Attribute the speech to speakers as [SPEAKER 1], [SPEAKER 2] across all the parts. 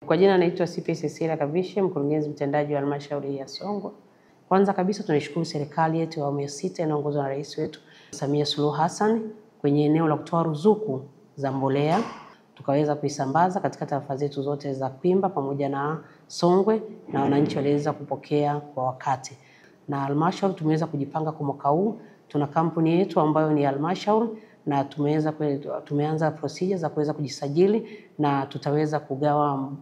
[SPEAKER 1] Kwa jina naitwa CPA Cecilia Kavishe, mkurugenzi mtendaji wa halmashauri ya Songwe. Kwanza kabisa tunashukuru serikali yetu ya awamu ya 6 inaongozwa na rais wetu Samia Suluhu Hassan kwenye eneo la kutoa ruzuku za mbolea. Tukaweza kuisambaza katika tarafa zetu zote za Kwimba pamoja na Songwe, na wananchi waliweza kupokea kwa wakati. Na halmashauri tumeweza kujipanga kwa mwaka huu. Tuna kampuni yetu ambayo ni halmashauri na tumeanza procedure za kuweza kujisajili na tutaweza kugawa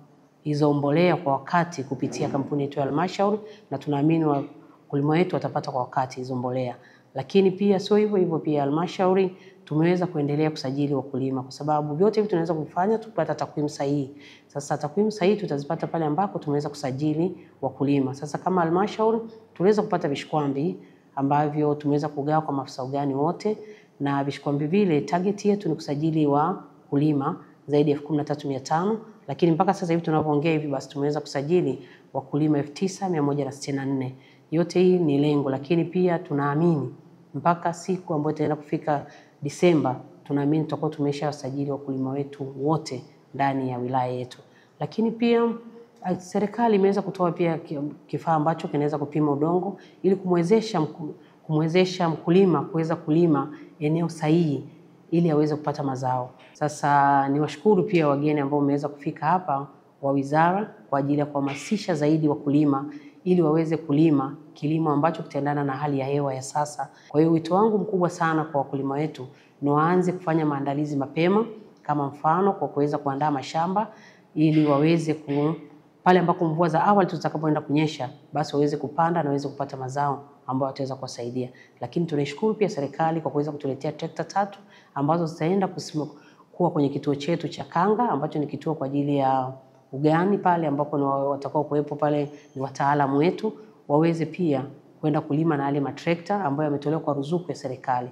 [SPEAKER 1] hizo mbolea kwa wakati kupitia kampuni yetu ya halmashauri, na tunaamini wakulima wetu watapata kwa wakati hizo mbolea. Lakini pia sio hivyo pia halmashauri tumeweza kuendelea kusajili wakulima, kwa sababu vyote hivi tunaweza kufanya tupata takwimu sahihi. Sasa takwimu sahihi tutazipata pale ambapo tumeweza kusajili wakulima. Sasa kama halmashauri tuweza kupata vishikwambi ambavyo tumeweza kugawa kwa maafisa ugani wote, na vishikwambi vile target yetu ni kusajili wakulima zaidi ya 13,500, lakini mpaka sasa hivi tunapoongea hivi basi tumeweza kusajili wakulima 9,164. Yote hii ni lengo, lakini pia tunaamini mpaka siku ambayo itaenda kufika Disemba, tunaamini tutakuwa tumeshawasajili wakulima wetu wote ndani ya wilaya yetu. Lakini pia serikali imeweza kutoa pia kifaa ambacho kinaweza kupima udongo ili kumwezesha mkulima kuweza kulima eneo sahihi ili aweze kupata mazao. Sasa niwashukuru pia wageni ambao wameweza kufika hapa wa wizara kwa ajili ya kuhamasisha zaidi wakulima ili waweze kulima kilimo ambacho kitaendana na hali ya hewa ya sasa. Kwa hiyo wito wangu mkubwa sana kwa wakulima wetu ni waanze kufanya maandalizi mapema, kama mfano kwa kuweza kuandaa mashamba ili waweze pale ambako mvua za awali tutakapoenda kunyesha basi waweze kupanda na waweze kupata mazao ambayo wataweza kuwasaidia. Lakini tunashukuru pia serikali kwa kuweza kutuletea trekta 3 ambazo zitaenda kuwa kwenye kituo chetu cha Kanga, ambacho ni kituo kwa ajili ya ugani pale ambapo watakao kuwepo pale ni wataalamu wetu waweze pia kwenda kulima na yale matrekta ambayo yametolewa kwa ruzuku ya serikali.